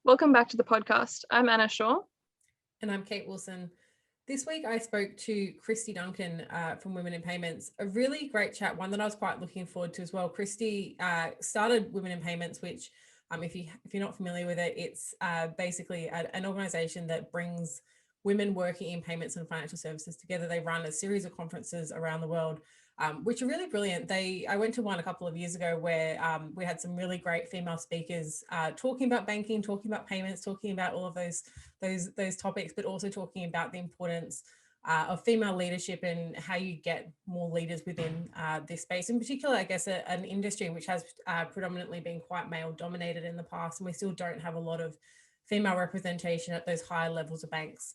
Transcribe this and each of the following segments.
Welcome back to the podcast. I'm Anna Shaw. And I'm Kate Wilson. This week I spoke to Kristy Duncan from Women in Payments. A really great chat, one that I was quite looking forward to as well. Kristy started Women in Payments, which if you're not familiar with it, it's basically an organisation that brings women working in payments and financial services together. They run a series of conferences around the world, which are really brilliant. I went to one a couple of years ago where we had some really great female speakers talking about banking, talking about payments, talking about all of those topics, but also talking about the importance of female leadership and how you get more leaders within this space. In particular, I guess an industry which has predominantly been quite male dominated in the past, and we still don't have a lot of female representation at those higher levels of banks.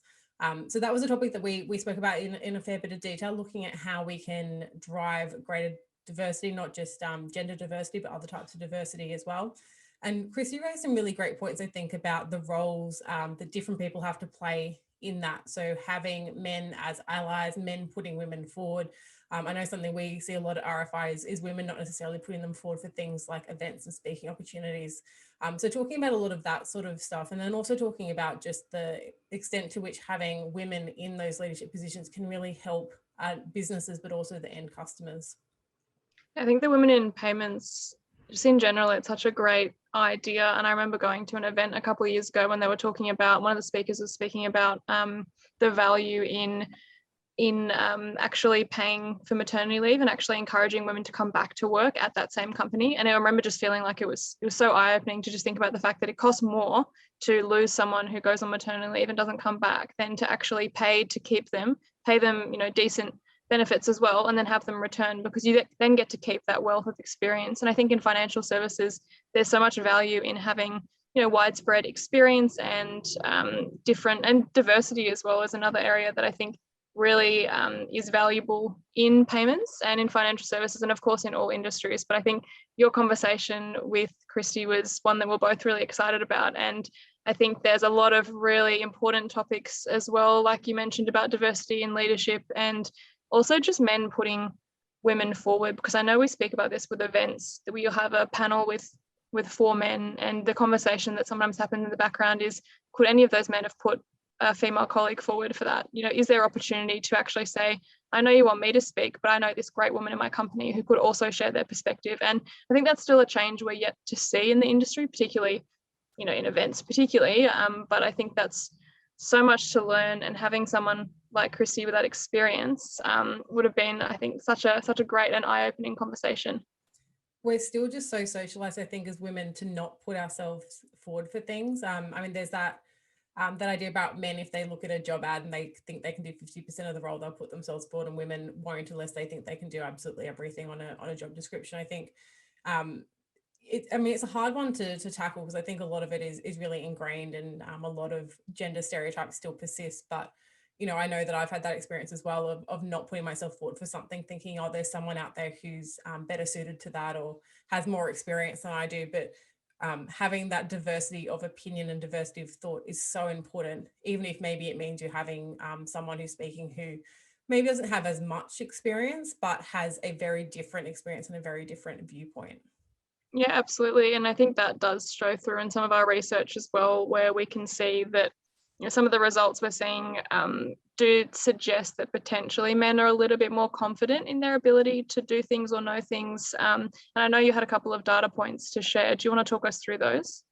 So that was a topic that we spoke about in a fair bit of detail, looking at how we can drive greater diversity, not just gender diversity, but other types of diversity as well. And Kristy raised some really great points, I think, about the roles that different people have to play in that. So having men as allies, men putting women forward. I know something we see a lot at RFI is women not necessarily putting them forward for things like events and speaking opportunities. So talking about a lot of that sort of stuff, and then also talking about just the extent to which having women in those leadership positions can really help businesses, but also the end customers. I think the Women in Payments, just in general, it's such a great idea. And I remember going to an event a couple of years ago when they were talking about, one of the speakers was speaking about the value in actually paying for maternity leave and actually encouraging women to come back to work at that same company. And I remember just feeling like it was so eye-opening to just think about the fact that it costs more to lose someone who goes on maternity leave and doesn't come back than to actually pay to keep them, pay them, decent benefits as well, and then have them return, because you then get to keep that wealth of experience. And I think in financial services, there's so much value in having widespread experience and different, and diversity as well is another area that I think really is valuable in payments and in financial services, and of course in all industries. But I think your conversation with Kristy was one that we're both really excited about, and I think there's a lot of really important topics as well, like you mentioned, about diversity in leadership, and also just men putting women forward, because I know we speak about this with events that we'll have a panel with 4 men, and the conversation that sometimes happens in the background is, could any of those men have put a female colleague forward for that? Is there opportunity to actually say, I know you want me to speak, but I know this great woman in my company who could also share their perspective? And I think that's still a change we're yet to see in the industry, particularly, in events particularly. But I think that's so much to learn, and having someone like Kristy with that experience would have been, I think, such a great and eye-opening conversation. We're still just so socialized, I think, as women, to not put ourselves forward for things. There's that idea about men, if they look at a job ad and they think they can do 50% of the role, they'll put themselves forward, and women won't unless they think they can do absolutely everything on a job description. I think it's a hard one to tackle, because I think a lot of it is really ingrained, and a lot of gender stereotypes still persist. But I know that I've had that experience as well of not putting myself forward for something, thinking, oh, there's someone out there who's better suited to that or has more experience than I do. But having that diversity of opinion and diversity of thought is so important, even if maybe it means you're having someone who's speaking who maybe doesn't have as much experience, but has a very different experience and a very different viewpoint. Yeah, absolutely. And I think that does show through in some of our research as well, where we can see that some of the results we're seeing do suggest that potentially men are a little bit more confident in their ability to do things or know things. And I know you had a couple of data points to share. Do you want to talk us through those?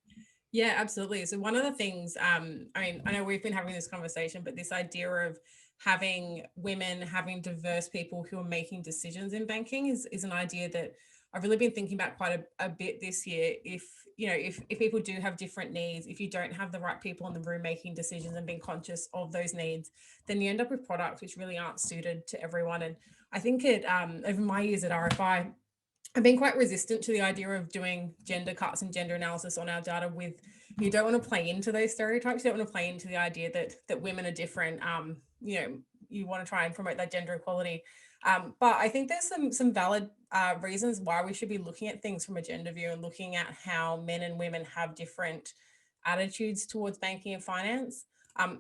Yeah, absolutely. So one of the things, I know we've been having this conversation, but this idea of having women, having diverse people who are making decisions in banking is an idea that I've really been thinking about quite a bit this year. If people do have different needs, if you don't have the right people in the room making decisions and being conscious of those needs, then you end up with products which really aren't suited to everyone. And I think over my years at RFI, I've been quite resistant to the idea of doing gender cuts and gender analysis on our data. You don't want to play into those stereotypes. You don't want to play into the idea that women are different. You want to try and promote that gender equality. But I think there's some valid reasons why we should be looking at things from a gender view and looking at how men and women have different attitudes towards banking and finance.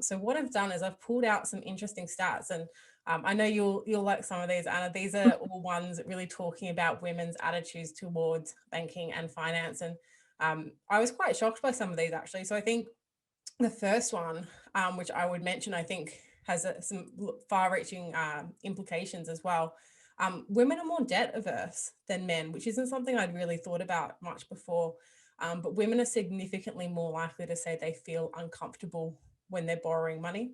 So what I've done is I've pulled out some interesting stats, and I know you'll like some of these, Anna. These are all ones really talking about women's attitudes towards banking and finance. And I was quite shocked by some of these actually. So I think the first one, which I would mention, I think has some far-reaching implications as well. Women are more debt averse than men, which isn't something I'd really thought about much before. But women are significantly more likely to say they feel uncomfortable when they're borrowing money.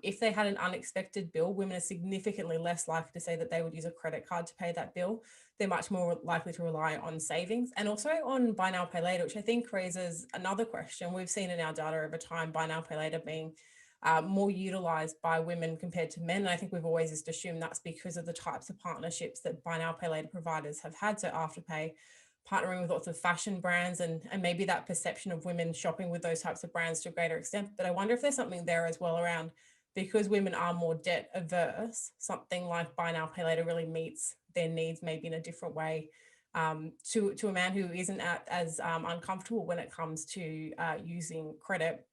If they had an unexpected bill, women are significantly less likely to say that they would use a credit card to pay that bill. They're much more likely to rely on savings and also on buy now, pay later, which I think raises another question. We've seen in our data over time, buy now, pay later being more utilized by women compared to men. And I think we've always just assumed that's because of the types of partnerships that buy now, pay later providers have had. So Afterpay, partnering with lots of fashion brands, and maybe that perception of women shopping with those types of brands to a greater extent. But I wonder if there's something there as well around, because women are more debt averse, something like buy now, pay later really meets their needs maybe in a different way to a man who isn't as uncomfortable when it comes to using credit.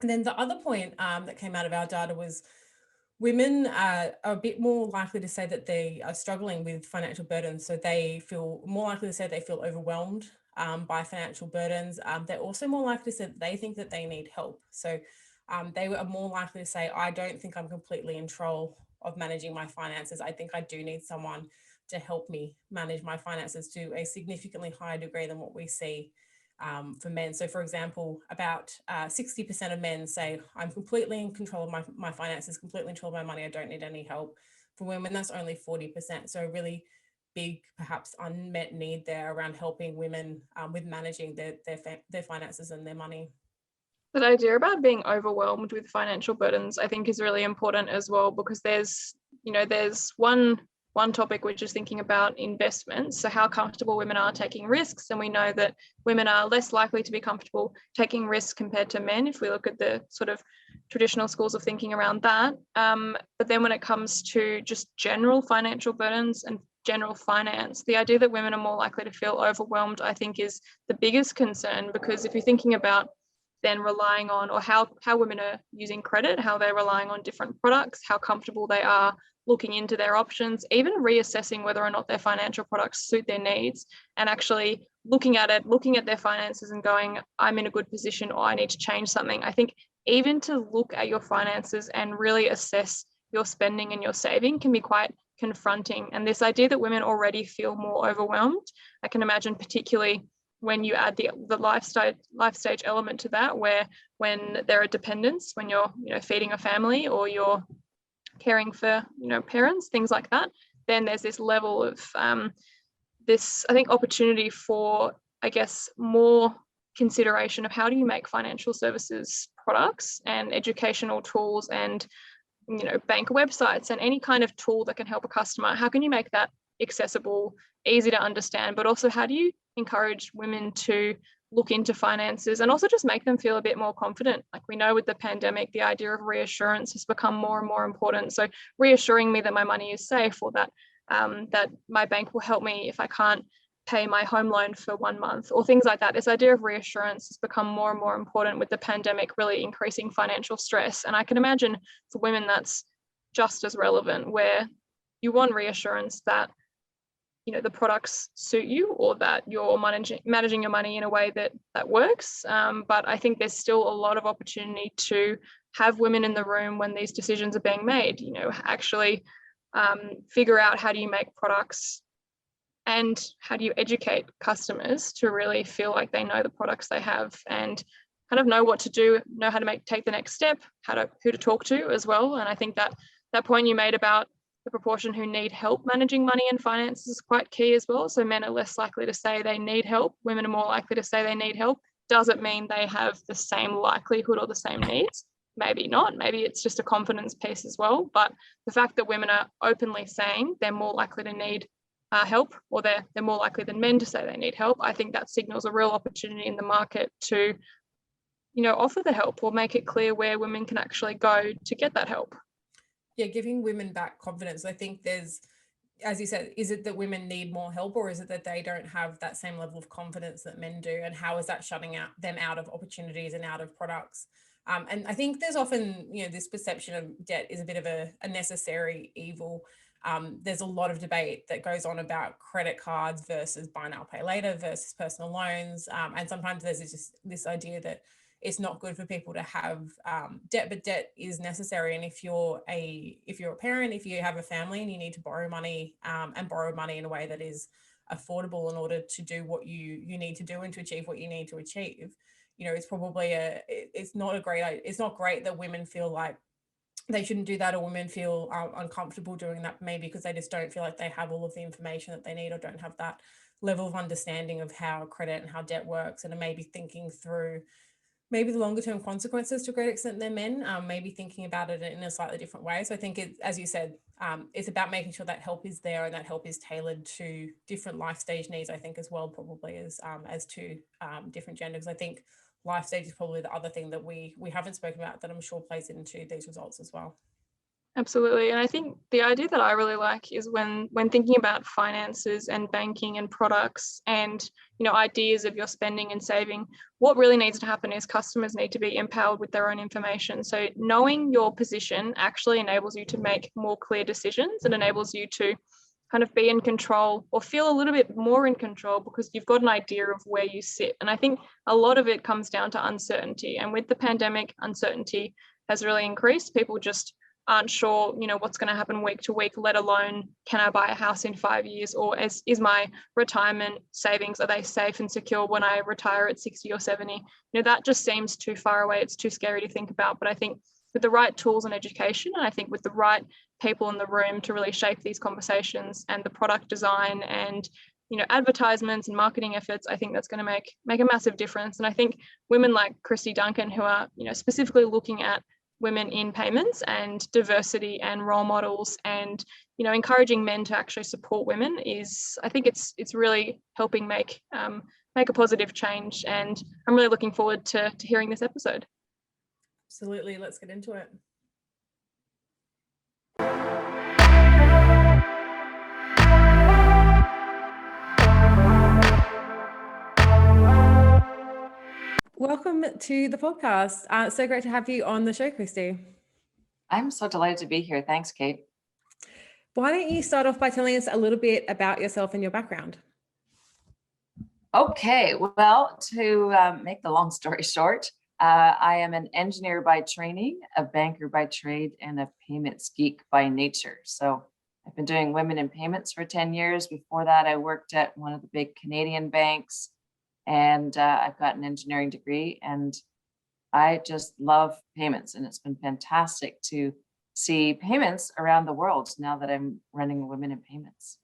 And then the other point that came out of our data was women are a bit more likely to say that they are struggling with financial burdens. So they feel more likely to say they feel overwhelmed by financial burdens. They're also more likely to say that they think that they need help. So they are more likely to say, I don't think I'm completely in control of managing my finances. I think I do need someone to help me manage my finances to a significantly higher degree than what we see for men. So for example, about 60% of men say, I'm completely in control of my finances, completely in control of my money, I don't need any help. For women, that's only 40%. So a really big, perhaps unmet need there around helping women with managing their finances and their money. That idea about being overwhelmed with financial burdens, I think, is really important as well, because there's one topic which is thinking about investments, so how comfortable women are taking risks, and we know that women are less likely to be comfortable taking risks compared to men if we look at the sort of traditional schools of thinking around that. But then when it comes to just general financial burdens and general finance, the idea that women are more likely to feel overwhelmed, I think, is the biggest concern, because if you're thinking about then relying on, or how women are using credit, how they're relying on different products, how comfortable they are looking into their options, even reassessing whether or not their financial products suit their needs, and actually looking at their finances and going, I'm in a good position, or I need to change something. I think even to look at your finances and really assess your spending and your saving can be quite confronting. And this idea that women already feel more overwhelmed, I can imagine particularly when you add the life stage element to that, where when there are dependents, when you're feeding a family or you're caring for parents, things like that, then there's this level of this, I think, opportunity for, I guess, more consideration of how do you make financial services products and educational tools and bank websites and any kind of tool that can help a customer, how can you make that accessible, easy to understand, but also how do you encourage women to look into finances and also just make them feel a bit more confident? Like we know with the pandemic, the idea of reassurance has become more and more important. So reassuring me that my money is safe, or that that my bank will help me if I can't pay my home loan for 1 month, or things like that. This idea of reassurance has become more and more important with the pandemic really increasing financial stress. And I can imagine for women that's just as relevant, where you want reassurance that the products suit you, or that you're managing your money in a way that works. But I think there's still a lot of opportunity to have women in the room when these decisions are being made, actually figure out how do you make products and how do you educate customers to really feel like they know the products they have and kind of know what to do, know how to take the next step, who to talk to as well. And I think that point you made about the proportion who need help managing money and finances is quite key as well. So men are less likely to say they need help. Women are more likely to say they need help. Doesn't mean they have the same likelihood or the same needs. Maybe not. Maybe it's just a confidence piece as well. But the fact that women are openly saying they're more likely to need help, or they're more likely than men to say they need help, I think that signals a real opportunity in the market to, offer the help or make it clear where women can actually go to get that help. Yeah, giving women back confidence. I think there's, as you said, is it that women need more help, or is it that they don't have that same level of confidence that men do? And how is that shutting them out of opportunities and out of products? And I think there's often, this perception of debt is a bit of a necessary evil. there's a lot of debate that goes on about credit cards versus buy now, pay later versus personal loans. And sometimes there's just this idea that it's not good for people to have debt, but debt is necessary. And if you're a parent, if you have a family and you need to borrow money and borrow money in a way that is affordable in order to do what you need to do and to achieve what you need to achieve, it's probably it's not great that women feel like they shouldn't do that, or women feel uncomfortable doing that, maybe because they just don't feel like they have all of the information that they need, or don't have that level of understanding of how credit and how debt works, and are maybe thinking through maybe the longer term consequences to a great extent than men, maybe thinking about it in a slightly different way. So I think as you said, it's about making sure that help is there, and that help is tailored to different life stage needs, I think, as well, probably as to different genders. I think life stage is probably the other thing that we haven't spoken about that I'm sure plays into these results as well. Absolutely. And I think the idea that I really like is when thinking about finances and banking and products and, ideas of your spending and saving, what really needs to happen is customers need to be empowered with their own information. So knowing your position actually enables you to make more clear decisions and enables you to kind of be in control, or feel a little bit more in control, because you've got an idea of where you sit. And I think a lot of it comes down to uncertainty. And with the pandemic, uncertainty has really increased. People just aren't sure, what's going to happen week to week, let alone can I buy a house in 5 years, or is my retirement savings, are they safe and secure when I retire at 60 or 70? That just seems too far away. It's too scary to think about. But I think with the right tools and education, and I think with the right people in the room to really shape these conversations, and the product design and advertisements and marketing efforts, I think that's going to make a massive difference. And I think women like Kristy Duncan, who are specifically looking at women in payments and diversity and role models, and encouraging men to actually support women, I think it's really helping make a positive change. And I'm really looking forward to hearing this episode. Absolutely, let's get into it. Welcome to the podcast. So great to have you on the show, Kristy. I'm so delighted to be here. Thanks, Kate. Why don't you start off by telling us a little bit about yourself and your background? Okay, well, to make the long story short, I am an engineer by training, a banker by trade, and a payments geek by nature. So I've been doing women in payments for 10 years. Before that, I worked at one of the big Canadian banks, and I've got an engineering degree, and I just love payments. And it's been fantastic to see payments around the world now that I'm running Women in Payments.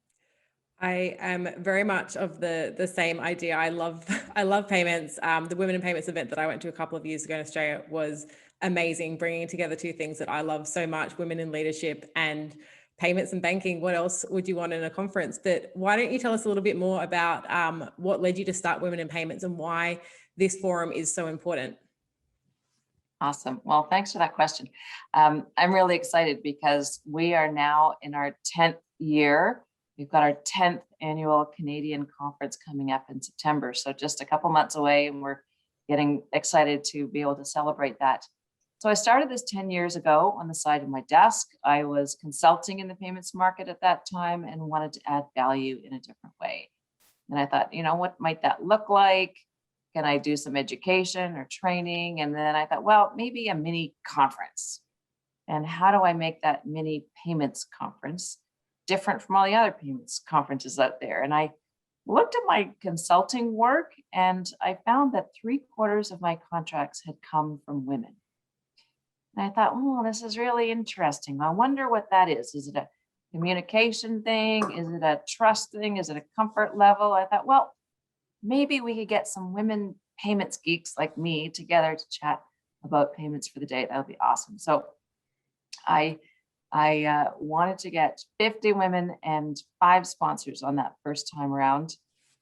I am very much of the same idea. I love payments. The Women in Payments event that I went to a couple of years ago in Australia was amazing, bringing together two things that I love so much: women in leadership and payments and banking. What else would you want in a conference? But why don't you tell us a little bit more about what led you to start Women in Payments and why this forum is so important? Awesome. Well, thanks for that question. I'm really excited because we are now in our 10th year. We've got our 10th annual Canadian conference coming up in September. So just a couple months away, and we're getting excited to be able to celebrate that. So I started this 10 years ago on the side of my desk. I was consulting in the payments market at that time and wanted to add value in a different way. And I thought, what might that look like? Can I do some education or training? And then I thought, well, maybe a mini conference. And how do I make that mini payments conference different from all the other payments conferences out there? And I looked at my consulting work, and I found that 3/4 of my contracts had come from women. And I thought, oh, this is really interesting. I wonder what that is. Is it a communication thing? Is it a trust thing? Is it a comfort level? I thought, well, maybe we could get some women payments geeks like me together to chat about payments for the day. That would be awesome. So I wanted to get 50 women and 5 sponsors on that first time around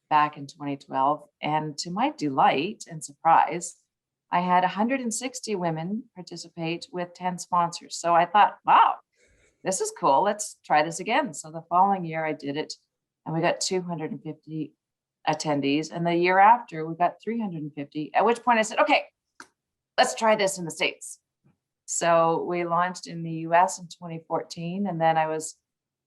back in 2012. And to my delight and surprise, I had 160 women participate with 10 sponsors. So I thought, wow, this is cool. Let's try this again. So the following year I did it, and we got 250 attendees. And the year after we got 350, at which point I said, okay, let's try this in the States. So we launched in the US in 2014. And then I was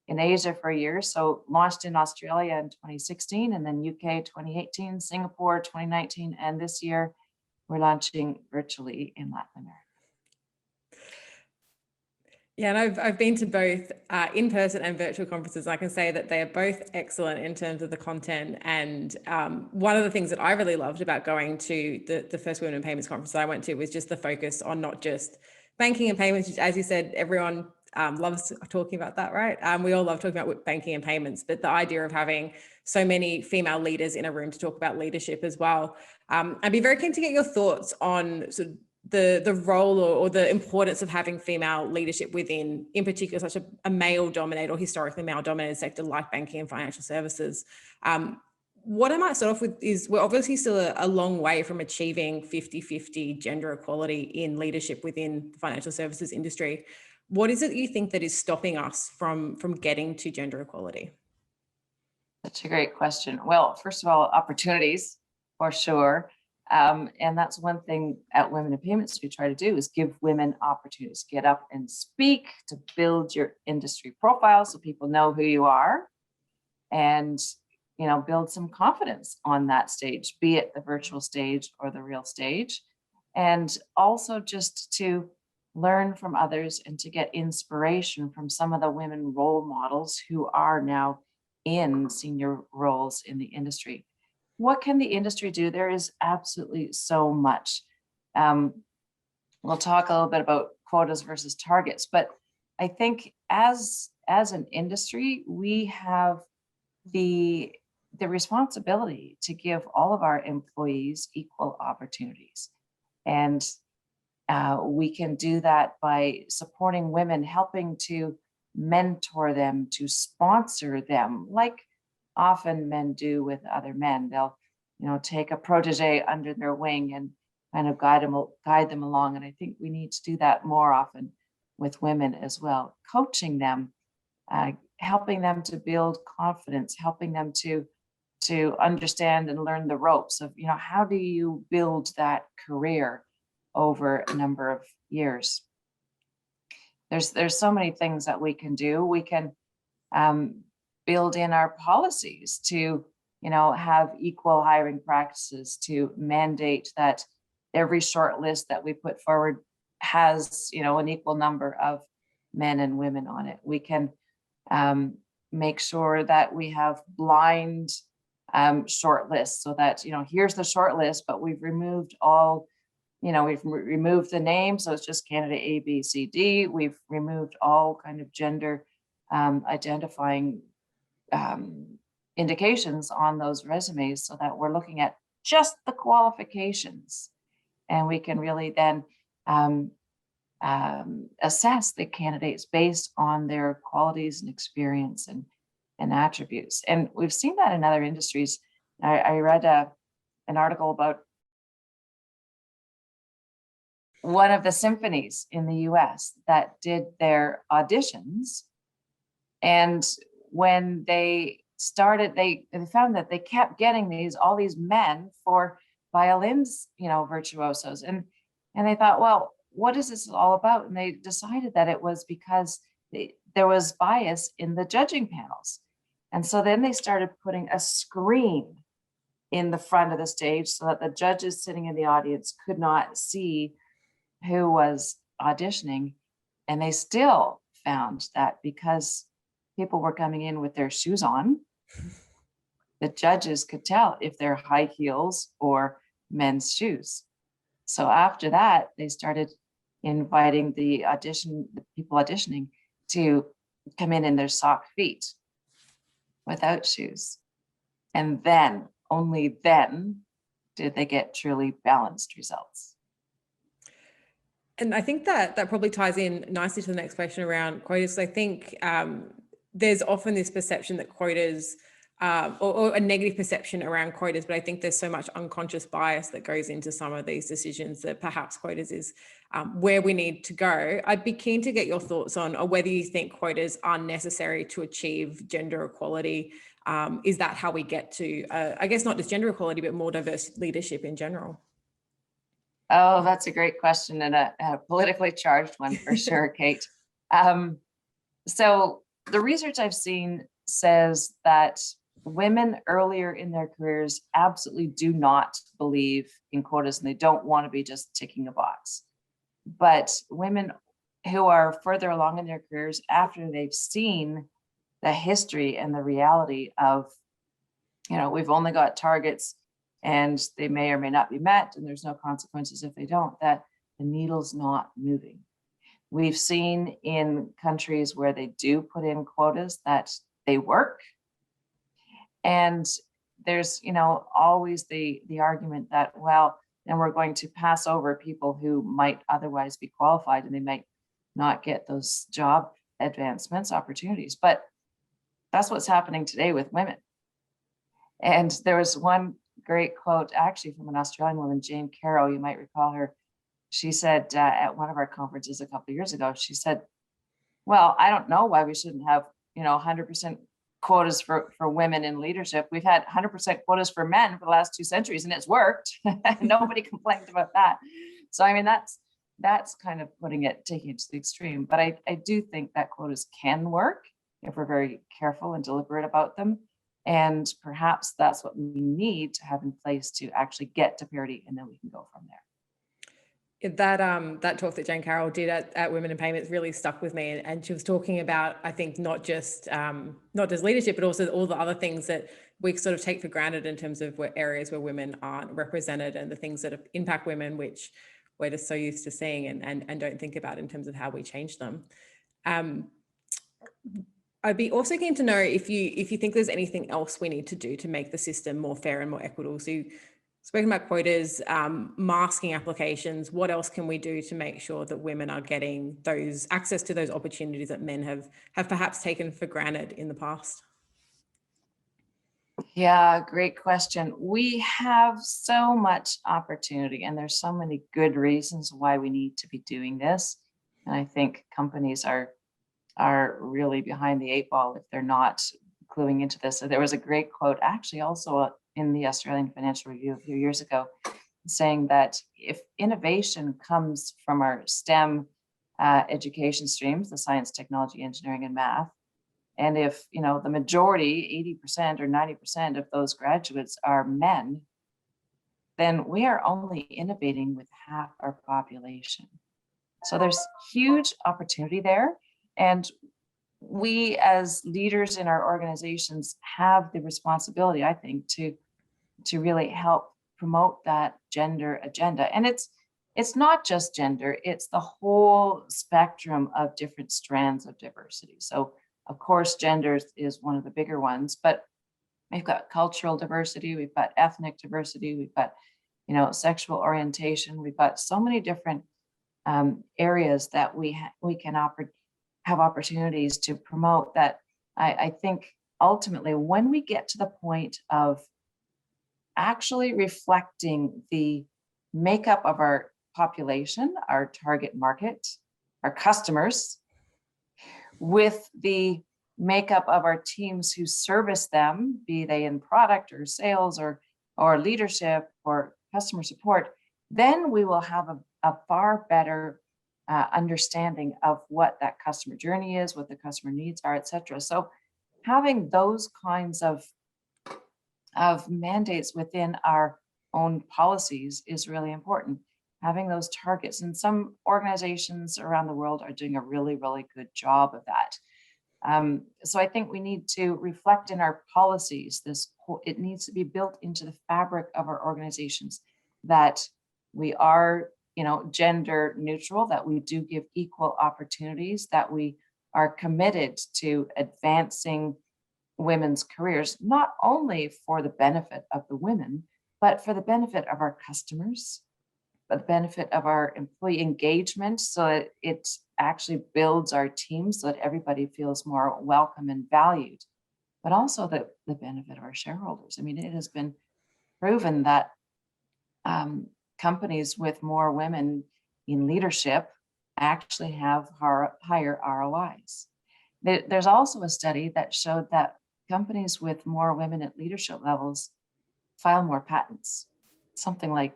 in Asia for a year. So launched in Australia in 2016, and then UK 2018, Singapore 2019, and this year we're launching virtually in Latin America. Yeah, and I've been to both in-person and virtual conferences. I can say that they are both excellent in terms of the content. And one of the things that I really loved about going to the first Women in Payments conference that I went to was just the focus on not just banking and payments, which, as you said, everyone loves talking about that, right? We all love talking about banking and payments, but the idea of having so many female leaders in a room to talk about leadership as well. I'd be very keen to get your thoughts on sort of the role or the importance of having female leadership within, in particular, such a male-dominated or historically male-dominated sector like banking and financial services. What I might start off with is we're obviously still a long way from achieving 50-50 gender equality in leadership within the financial services industry. What is it you think that is stopping us from getting to gender equality? That's a great question. Well, first of all, opportunities for sure. And that's one thing at Women in Payments we try to do is give women opportunities, get up and speak, to build your industry profile so people know who you are, and build some confidence on that stage, be it the virtual stage or the real stage. And also just to learn from others and to get inspiration from some of the women role models who are now in senior roles in the industry. What can the industry do? There is absolutely so much. We'll talk a little bit about quotas versus targets, but I think as an industry, we have the responsibility to give all of our employees equal opportunities. And we can do that by supporting women, helping to mentor them, to sponsor them, like often men do with other men. They'll, take a protege under their wing and kind of guide them along. And I think we need to do that more often with women as well, coaching them, helping them to build confidence, helping them to understand and learn the ropes of, how do you build that career over a number of years. There's so many things that we can do. We can build in our policies to, have equal hiring practices, to mandate that every short list that we put forward has, an equal number of men and women on it. We can make sure that we have blind short lists so that, here's the short list, but we've removed all, we've removed the name. So it's just candidate A, B, C, D. We've removed all kind of gender identifying indications on those resumes so that we're looking at just the qualifications. And we can really then assess the candidates based on their qualities and experience and attributes. And we've seen that in other industries. I read an article about one of the symphonies in the US that did their auditions. And when they started, they found that they kept getting all these men for violins, virtuosos. And they thought, well, what is this all about? And they decided that it was because there was bias in the judging panels. And so then they started putting a screen in the front of the stage so that the judges sitting in the audience could not see who was auditioning. And they still found that because people were coming in with their shoes on, the judges could tell if they're high heels or men's shoes. So after that, they started inviting the people auditioning to come in their sock feet without shoes. And then, only then, did they get truly balanced results. And I think that probably ties in nicely to the next question around quotas. I think there's often this perception that quotas or a negative perception around quotas, but I think there's so much unconscious bias that goes into some of these decisions that perhaps quotas is where we need to go. I'd be keen to get your thoughts on whether you think quotas are necessary to achieve gender equality. Is that how we get to, I guess, not just gender equality, but more diverse leadership in general? Oh, that's a great question and a politically charged one for sure, Kate. So the research I've seen says that women earlier in their careers absolutely do not believe in quotas, and they don't want to be just ticking a box. But women who are further along in their careers, after they've seen the history and the reality of, we've only got targets and they may or may not be met, and there's no consequences if they don't, that the needle's not moving. We've seen in countries where they do put in quotas that they work. And there's, always the argument that, well, then we're going to pass over people who might otherwise be qualified and they might not get those job advancements opportunities. But that's what's happening today with women. And there was one great quote actually from an Australian woman, Jane Carroll, you might recall her. She said at one of our conferences a couple of years ago, she said, well, I don't know why we shouldn't have, 100% quotas for women in leadership. We've had 100% quotas for men for the last 2 centuries and it's worked. Nobody complained about that. So, I mean, that's kind of taking it to the extreme. But I do think that quotas can work if we're very careful and deliberate about them. And perhaps that's what we need to have in place to actually get to parity, and then we can go from there. That talk that Jane Carroll did at Women in Payments really stuck with me, and she was talking about, I think, not just leadership, but also all the other things that we sort of take for granted in terms of areas where women aren't represented, and the things that impact women, which we're just so used to seeing and don't think about in terms of how we change them. I'd be also keen to know if you think there's anything else we need to do to make the system more fair and more equitable. So you've spoken about quotas, masking applications. What else can we do to make sure that women are getting those access to those opportunities that men have perhaps taken for granted in the past? Yeah, great question. We have so much opportunity, and there's so many good reasons why we need to be doing this. And I think companies are really behind the 8 ball if they're not cluing into this. So there was a great quote actually also in the Australian Financial Review a few years ago, saying that if innovation comes from our STEM education streams, the science, technology, engineering, and math, and if the majority, 80% or 90% of those graduates are men, then we are only innovating with half our population. So there's huge opportunity there. And we as leaders in our organizations have the responsibility, I think, to really help promote that gender agenda. And it's not just gender, it's the whole spectrum of different strands of diversity. So of course, gender is one of the bigger ones, but we've got cultural diversity, we've got ethnic diversity, we've got, sexual orientation, we've got so many different areas that we can have opportunities to promote that. I think ultimately when we get to the point of actually reflecting the makeup of our population, our target market, our customers, with the makeup of our teams who service them, be they in product or sales or leadership or customer support, then we will have a far better understanding of what that customer journey is, what the customer needs are, et cetera. So having those kinds of mandates within our own policies is really important. Having those targets, and some organizations around the world are doing a really, really good job of that. So I think we need to reflect in our policies, it needs to be built into the fabric of our organizations that we are gender neutral, that we do give equal opportunities, that we are committed to advancing women's careers, not only for the benefit of the women, but for the benefit of our customers, for the benefit of our employee engagement, so that it actually builds our team so that everybody feels more welcome and valued, but also the benefit of our shareholders. I mean, it has been proven that companies with more women in leadership actually have higher ROIs. There's also a study that showed that companies with more women at leadership levels file more patents, something like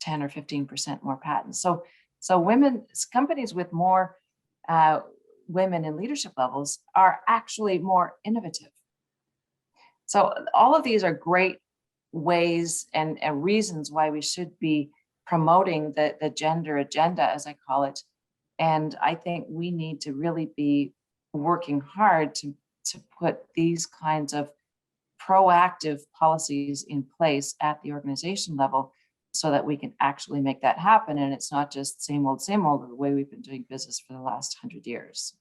10 or 15% more patents. So companies with more women in leadership levels are actually more innovative. So all of these are great ways and reasons why we should be promoting the gender agenda, as I call it. And I think we need to really be working hard to put these kinds of proactive policies in place at the organization level so that we can actually make that happen. And it's not just same old, the way we've been doing business for the last 100 years.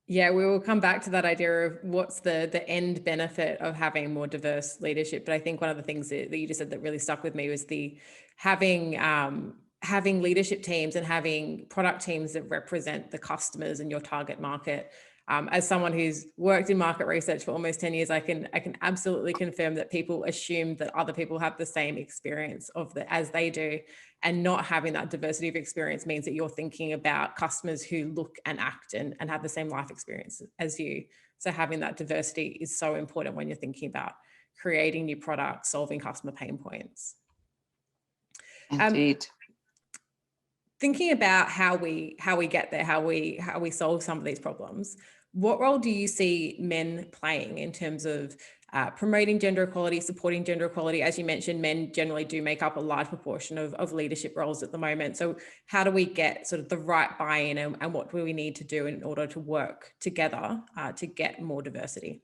Yeah, we will come back to that idea of what's the end benefit of having more diverse leadership. But I think one of the things that you just said that really stuck with me was the having leadership teams and having product teams that represent the customers and your target market. As someone who's worked in market research for almost 10 years, I can absolutely confirm that people assume that other people have the same experience as they do. And not having that diversity of experience means that you're thinking about customers who look and act and have the same life experience as you. So having that diversity is so important when you're thinking about creating new products, solving customer pain points. Indeed. Thinking about how we get there, how we solve some of these problems, what role do you see men playing in terms of promoting gender equality, supporting gender equality? As you mentioned, men generally do make up a large proportion of leadership roles at the moment. So how do we get sort of the right buy-in and what do we need to do in order to work together to get more diversity?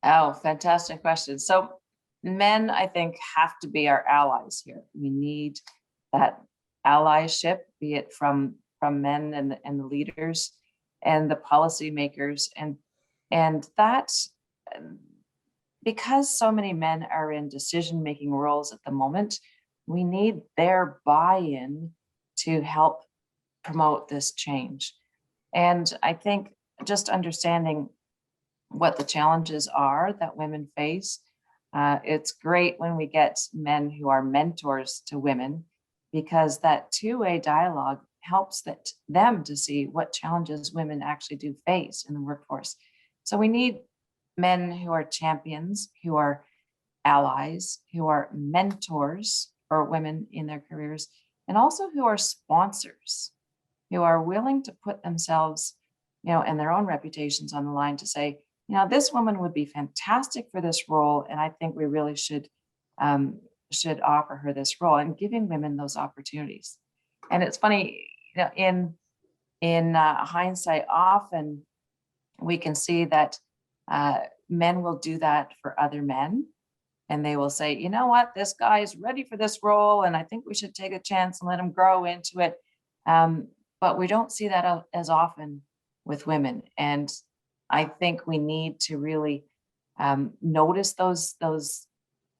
Oh, fantastic question. So men, I think, have to be our allies here. We need that allyship, be it from men and the leaders and the policymakers, and that, because so many men are in decision-making roles at the moment, we need their buy-in to help promote this change. And I think just understanding what the challenges are that women face, it's great when we get men who are mentors to women, because that two-way dialogue helps them to see what challenges women actually do face in the workforce. So we need men who are champions, who are allies, who are mentors for women in their careers, and also who are sponsors, who are willing to put themselves, and their own reputations on the line to say, this woman would be fantastic for this role, and I think we really should offer her this role, and giving women those opportunities. And it's funny, in hindsight, often we can see that men will do that for other men, and they will say, you know what, this guy is ready for this role, and I think we should take a chance and let him grow into it. But we don't see that as often with women, and I think we need to really notice those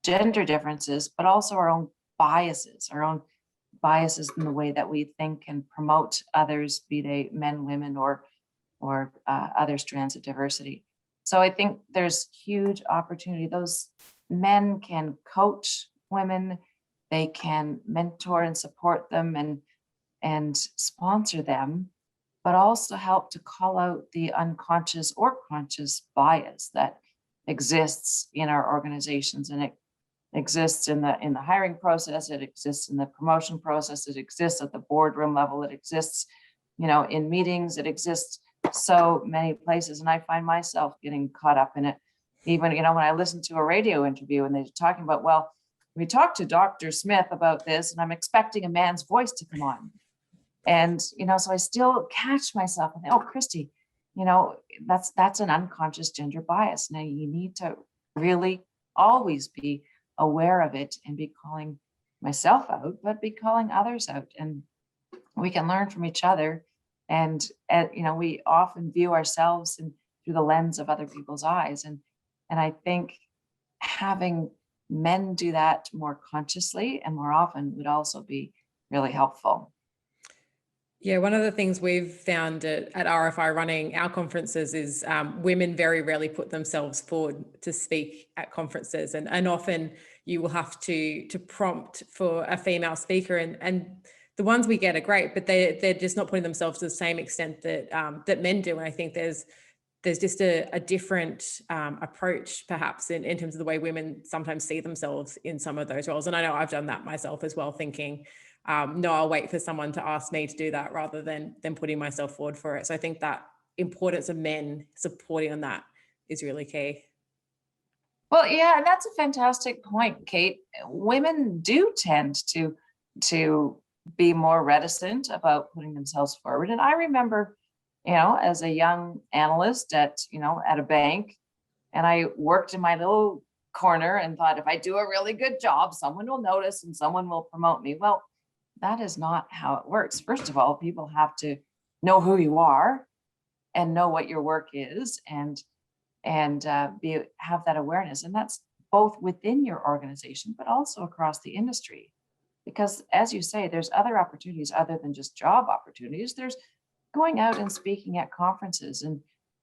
gender differences, but also our own biases in the way that we think and promote others, be they men, women, or other strands of diversity. So I think there's huge opportunity. Those men can coach women, they can mentor and support them and sponsor them, but also help to call out the unconscious or conscious bias that exists in our organizations. And it exists in the hiring process, it exists in the promotion process, it exists at the boardroom level, it exists, in meetings, it exists so many places. And I find myself getting caught up in it. Even, when I listen to a radio interview and they're talking about, well, we talked to Dr. Smith about this, and I'm expecting a man's voice to come on. And, so I still catch myself and think, oh, Kristy, that's an unconscious gender bias. Now you need to really always be aware of it and be calling myself out, but be calling others out. And we can learn from each other. And, we often view ourselves through the lens of other people's eyes. And I think having men do that more consciously and more often would also be really helpful. Yeah, one of the things we've found at RFI running our conferences is women very rarely put themselves forward to speak at conferences, and often you will have to prompt for a female speaker, and the ones we get are great, but they're just not putting themselves to the same extent that men do. And I think there's just a different approach perhaps in terms of the way women sometimes see themselves in some of those roles. And I know I've done that myself as well, thinking, no, I'll wait for someone to ask me to do that rather than putting myself forward for it. So I think that importance of men supporting on that is really key. Well, yeah, and that's a fantastic point, Kate. Women do tend to be more reticent about putting themselves forward. And I remember, as a young analyst at a bank, and I worked in my little corner and thought, if I do a really good job, someone will notice and someone will promote me. Well, that is not how it works. First of all, people have to know who you are and know what your work is, and have that awareness. And that's both within your organization, but also across the industry. Because as you say, there's other opportunities other than just job opportunities. There's going out and speaking at conferences. And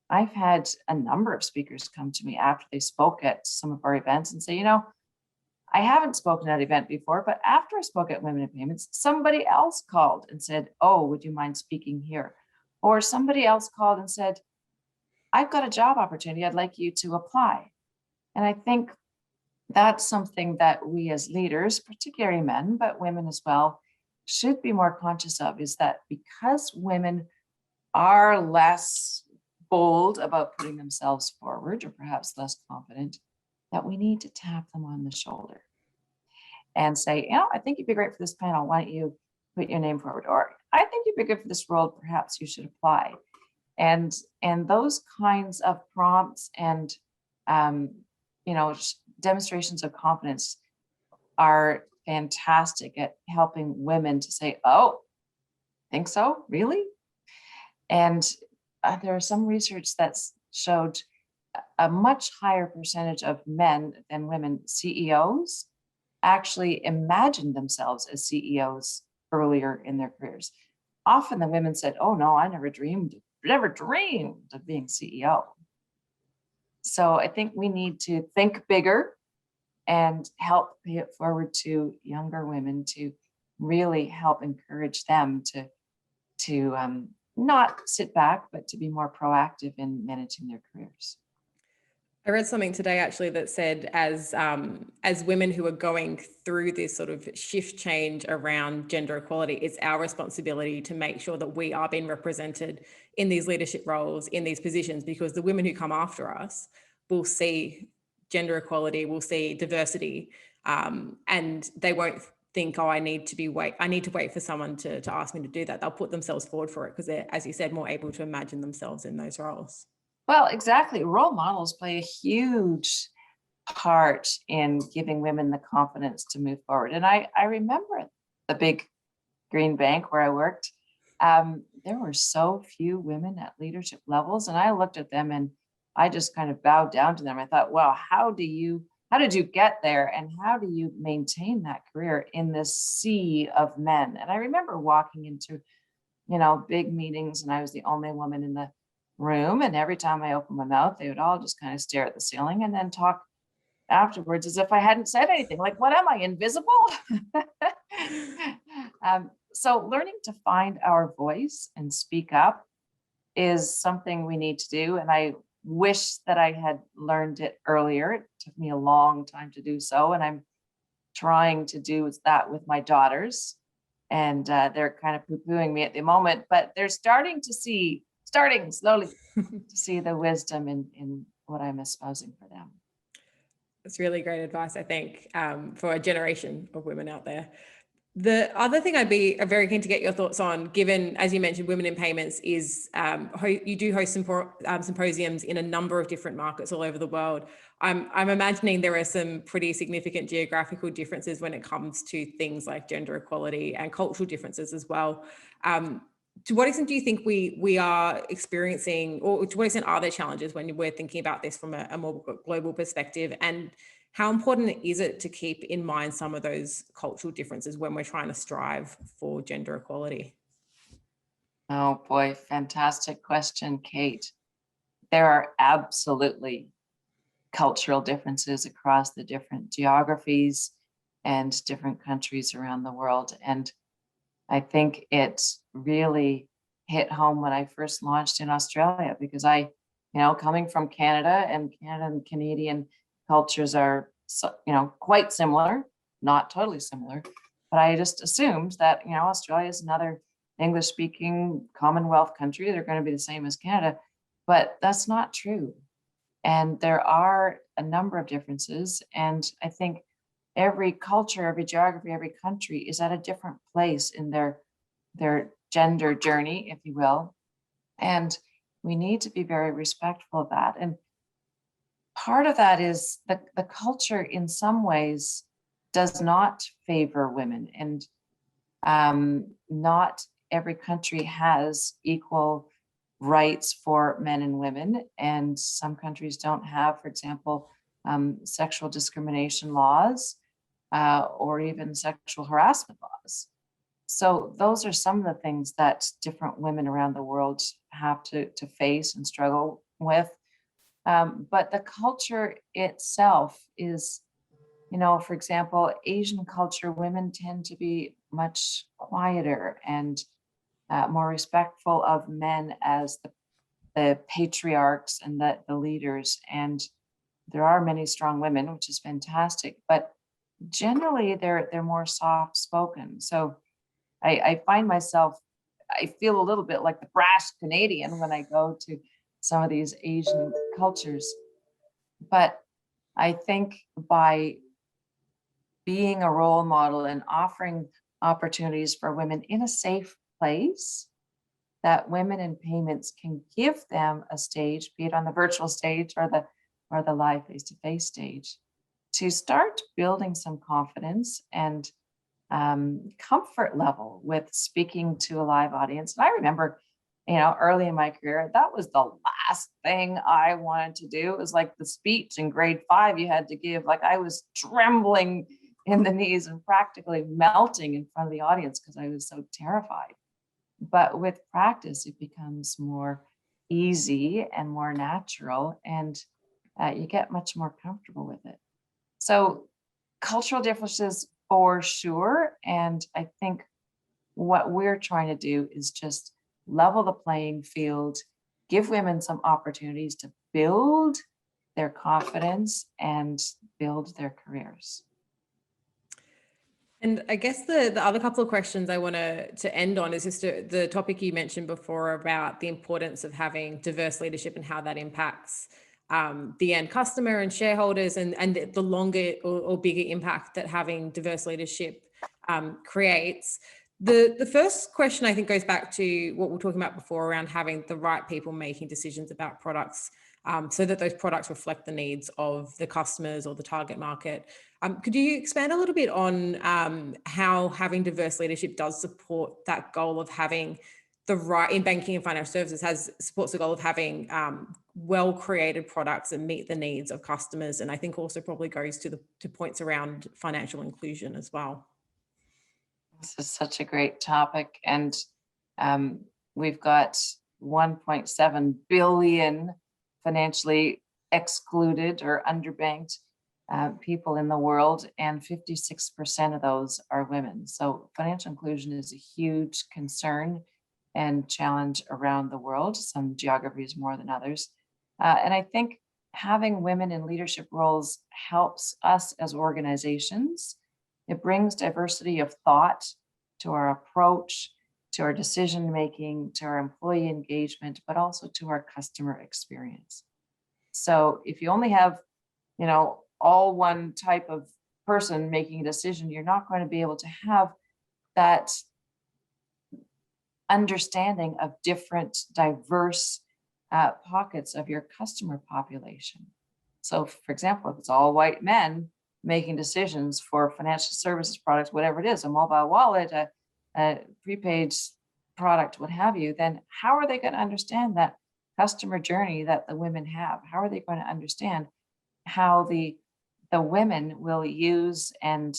I've had a number of speakers come to me after they spoke at some of our events and say, I haven't spoken at an event before, but after I spoke at Women in Payments, somebody else called and said, oh, would you mind speaking here? Or somebody else called and said, I've got a job opportunity, I'd like you to apply. And I think that's something that we as leaders, particularly men, but women as well, should be more conscious of, is that because women are less bold about putting themselves forward, or perhaps less confident, that we need to tap them on the shoulder and say, I think you'd be great for this panel. Why don't you put your name forward? Or I think you'd be good for this role. Perhaps you should apply. And those kinds of prompts and demonstrations of confidence are fantastic at helping women to say, oh, think so? Really? And there are some research that's showed a much higher percentage of men than women CEOs actually imagined themselves as CEOs earlier in their careers. Often the women said, oh no, I never dreamed of being CEO. So I think we need to think bigger and help pay it forward to younger women to really help encourage them to not sit back, but to be more proactive in managing their careers. I read something today actually that said as women who are going through this sort of shift change around gender equality, it's our responsibility to make sure that we are being represented in these leadership roles, in these positions, because the women who come after us will see gender equality, will see diversity, and they won't think, oh, I need to wait for someone to ask me to do that. They'll put themselves forward for it because they're, as you said, more able to imagine themselves in those roles. Well, exactly. Role models play a huge part in giving women the confidence to move forward. And I remember at the big green bank where I worked, there were so few women at leadership levels. And I looked at them and I just kind of bowed down to them. I thought, well, how did you get there? And how do you maintain that career in this sea of men? And I remember walking into, big meetings, and I was the only woman in the room. And every time I opened my mouth, they would all just kind of stare at the ceiling and then talk afterwards as if I hadn't said anything. Like, what am I, invisible? So learning to find our voice and speak up is something we need to do. And I wish that I had learned it earlier. It took me a long time to do so. And I'm trying to do that with my daughters. And they're kind of poo-pooing me at the moment, but they're starting slowly to see the wisdom in what I'm espousing for them. That's really great advice, I think, for a generation of women out there. The other thing I'd be very keen to get your thoughts on, given, as you mentioned, Women in Payments is, you do host symposiums in a number of different markets all over the world. I'm imagining there are some pretty significant geographical differences when it comes to things like gender equality and cultural differences as well. To what extent do you think we are experiencing, or to what extent are there challenges when we're thinking about this from a more global perspective? And how important is it to keep in mind some of those cultural differences when we're trying to strive for gender equality? Oh boy, fantastic question, Kate. There are absolutely cultural differences across the different geographies and different countries around the world. And I think it really hit home when I first launched in Australia, because coming from Canada and Canadian cultures are, quite similar, not totally similar, But I just assumed that, Australia is another English speaking Commonwealth country. They're going to be the same as Canada, but that's not true. And there are a number of differences. And I think every culture, every geography, every country is at a different place in their gender journey, if you will. And we need to be very respectful of that. And part of that is the culture in some ways does not favor women, and not every country has equal rights for men and women. And some countries don't have, for example, sexual discrimination laws or even sexual harassment laws. So those are some of the things that different women around the world have to face and struggle with. But the culture itself is, for example, Asian culture, women tend to be much quieter and more respectful of men as the patriarchs and the leaders. And there are many strong women, which is fantastic, but generally they're more soft spoken. So I find myself, I feel a little bit like the brash Canadian when I go to some of these Asian cultures. But I think by being a role model and offering opportunities for women in a safe place, that women in payments can give them a stage, be it on the virtual stage or the live face-to-face stage, to start building some confidence and comfort level with speaking to a live audience. And I remember, early in my career, that was the last thing I wanted to do. It was like the speech in grade 5 you had to give. Like I was trembling in the knees and practically melting in front of the audience because I was so terrified. But with practice, it becomes more easy and more natural, and you get much more comfortable with it. So cultural differences for sure. And I think what we're trying to do is just level the playing field, give women some opportunities to build their confidence and build their careers. And I guess the other couple of questions I want to end on is just the topic you mentioned before about the importance of having diverse leadership and how that impacts the end customer and shareholders, and the longer or bigger impact that having diverse leadership creates. The first question I think goes back to what we were talking about before around having the right people making decisions about products, so that those products reflect the needs of the customers or the target market. Could you expand a little bit on how having diverse leadership does support that goal of having the right, in banking and financial services, supports the goal of having well-created products that meet the needs of customers, and I think also probably goes to points around financial inclusion as well. This is such a great topic, and we've got 1.7 billion financially excluded or underbanked people in the world, and 56% of those are women. So financial inclusion is a huge concern and challenge around the world, some geographies more than others. And I think having women in leadership roles helps us as organizations. It brings diversity of thought to our approach, to our decision-making, to our employee engagement, but also to our customer experience. So if you only have, all one type of person making a decision, you're not going to be able to have that understanding of different diverse pockets of your customer population. So for example, if it's all white men making decisions for financial services products, whatever it is, a mobile wallet, a prepaid product, what have you, then how are they going to understand that customer journey that the women have? How are they going to understand how the women will use and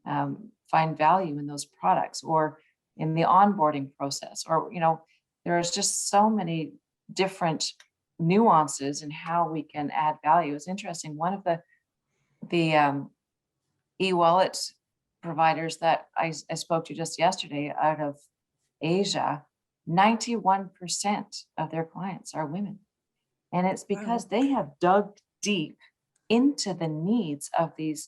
find value in those products, or in the onboarding process, or there's just so many different nuances in how we can add value. It's interesting. One of the e-wallet providers that I spoke to just yesterday out of Asia, 91% of their clients are women, and it's because they have dug deep into the needs of these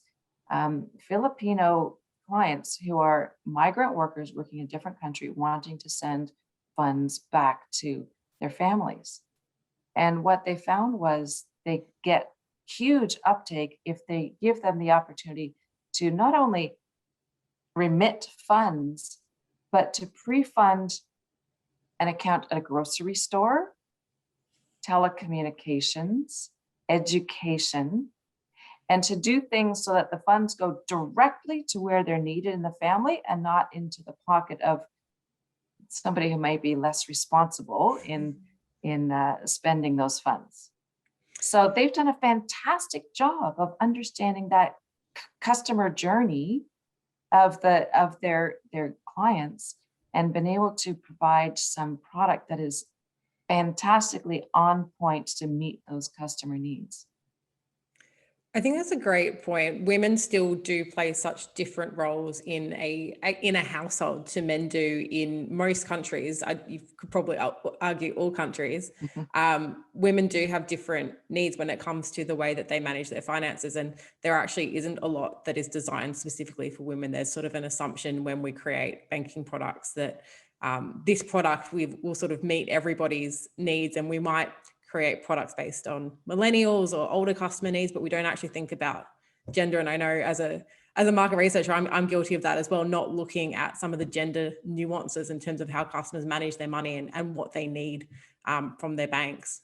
Filipino clients who are migrant workers working in a different country, wanting to send funds back to their families. And what they found was they get huge uptake if they give them the opportunity to not only remit funds, but to pre-fund an account at a grocery store, telecommunications, education, and to do things so that the funds go directly to where they're needed in the family and not into the pocket of somebody who might be less responsible in spending those funds. So they've done a fantastic job of understanding that customer journey of their clients and been able to provide some product that is fantastically on point to meet those customer needs. I think that's a great point. Women still do play such different roles in a household to men do in most countries. You could probably argue all countries. Women do have different needs when it comes to the way that they manage their finances, and there actually isn't a lot that is designed specifically for women. There's sort of an assumption when we create banking products that this product will sort of meet everybody's needs, and we might create products based on millennials or older customer needs, but we don't actually think about gender. And I know as a market researcher, I'm guilty of that as well, not looking at some of the gender nuances in terms of how customers manage their money and what they need from their banks.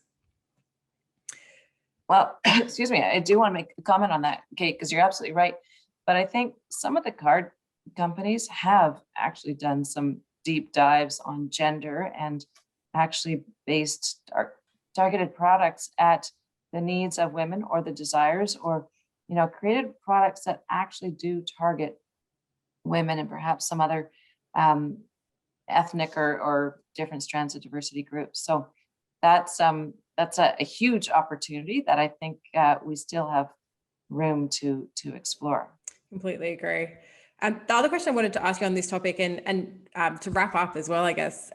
Well, excuse me, I do want to make a comment on that, Kate, because you're absolutely right. But I think some of the card companies have actually done some deep dives on gender and actually based our targeted products at the needs of women or the desires, or created products that actually do target women and perhaps some other ethnic or different strands of diversity groups. So that's a huge opportunity that I think we still have room to explore. Completely agree. The other question I wanted to ask you on this topic, and to wrap up as well, I guess,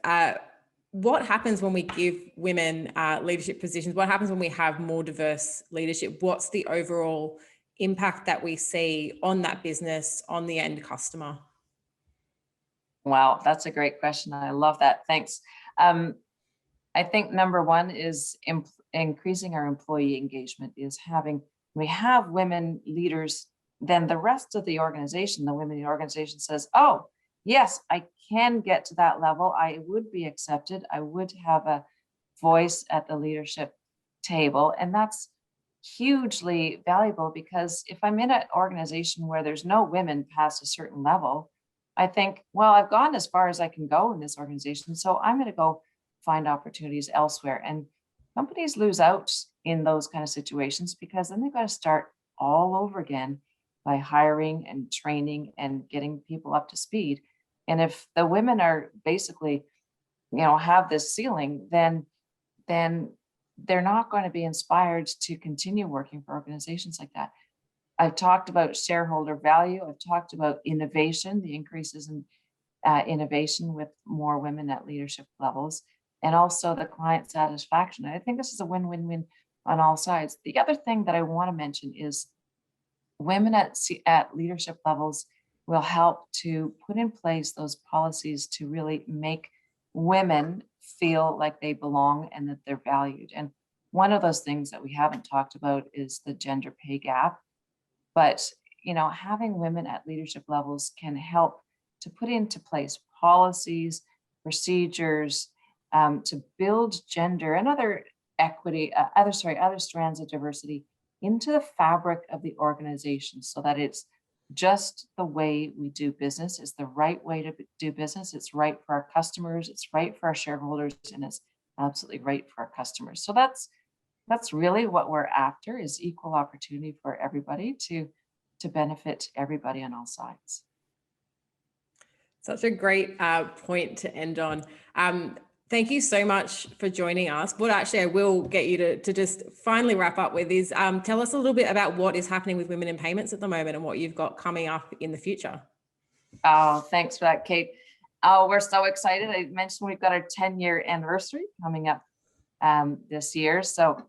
what happens when we give women leadership positions? What happens when we have more diverse leadership? What's the overall impact that we see on that business, on the end customer? Wow, that's a great question. I love that. Thanks. I think number one is increasing our employee engagement, is we have women leaders, then the rest of the organization, the women in the organization says, oh, yes, I can get to that level. I would be accepted. I would have a voice at the leadership table. And that's hugely valuable, because if I'm in an organization where there's no women past a certain level, I think, well, I've gone as far as I can go in this organization, so I'm going to go find opportunities elsewhere. And companies lose out in those kind of situations, because then they've got to start all over again by hiring and training and getting people up to speed. And if the women are basically, have this ceiling, then they're not going to be inspired to continue working for organizations like that. I've talked about shareholder value. I've talked about innovation, the increases in innovation with more women at leadership levels, and also the client satisfaction. I think this is a win-win-win on all sides. The other thing that I want to mention is women at leadership levels will help to put in place those policies to really make women feel like they belong and that they're valued. And one of those things that we haven't talked about is the gender pay gap. But, having women at leadership levels can help to put into place policies, procedures, to build gender and other equity, other strands of diversity into the fabric of the organization, so that it's just the way we do business. It's the right way to do business. It's right for our customers. It's right for our shareholders, and it's absolutely right for our customers. So that's really what we're after, is equal opportunity for everybody to benefit everybody on all sides. Such a great point to end on. Thank you so much for joining us. What actually I will get you to just finally wrap up with is tell us a little bit about what is happening with women in payments at the moment and what you've got coming up in the future. Oh, thanks for that, Kate. Oh, we're so excited. I mentioned we've got our 10-year anniversary coming up this year. So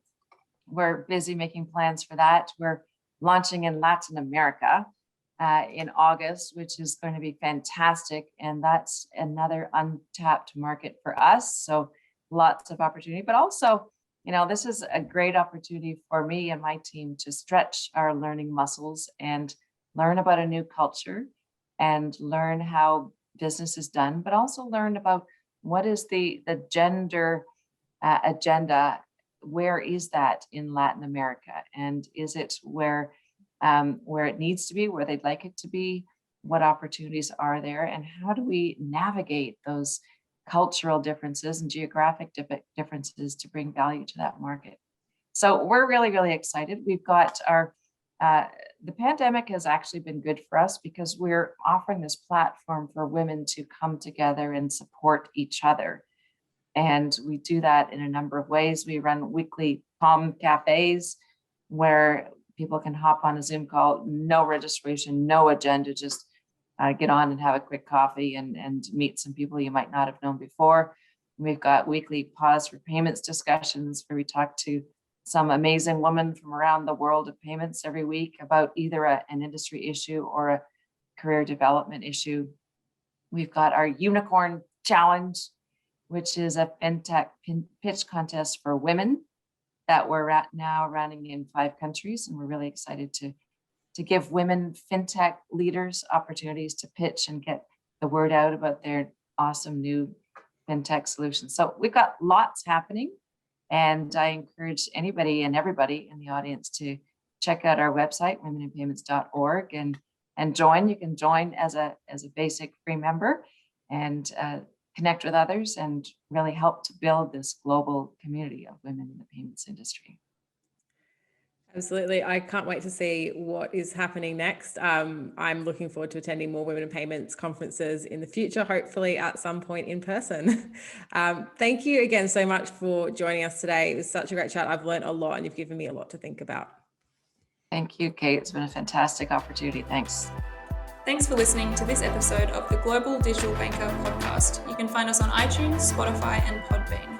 we're busy making plans for that. We're launching in Latin America. in August, which is going to be fantastic. And that's another untapped market for us. So lots of opportunity, but also, this is a great opportunity for me and my team to stretch our learning muscles and learn about a new culture and learn how business is done, but also learn about what is the gender agenda. Where is that in Latin America? And is it where it needs to be, where they'd like it to be? What opportunities are there? And how do we navigate those cultural differences and geographic differences to bring value to that market? So we're really, really excited. We've got the pandemic has actually been good for us because we're offering this platform for women to come together and support each other. And we do that in a number of ways. We run weekly cafes where people can hop on a Zoom call, no registration, no agenda, just get on and have a quick coffee and meet some people you might not have known before. We've got weekly pause for payments discussions where we talk to some amazing women from around the world of payments every week about either an industry issue or a career development issue. We've got our Unicorn Challenge, which is a fintech pitch contest for women that we're now running in 5 countries. And we're really excited to give women fintech leaders opportunities to pitch and get the word out about their awesome new fintech solutions. So we've got lots happening. And I encourage anybody and everybody in the audience to check out our website, womeninpayments.org, and join. You can join as a basic free member and connect with others and really help to build this global community of women in the payments industry. Absolutely. I can't wait to see what is happening next. I'm looking forward to attending more Women in Payments conferences in the future, hopefully at some point in person. Thank you again so much for joining us today. It was such a great chat. I've learned a lot and you've given me a lot to think about. Thank you, Kate. It's been a fantastic opportunity. Thanks. Thanks for listening to this episode of the Global Digital Banker podcast. You can find us on iTunes, Spotify, and Podbean.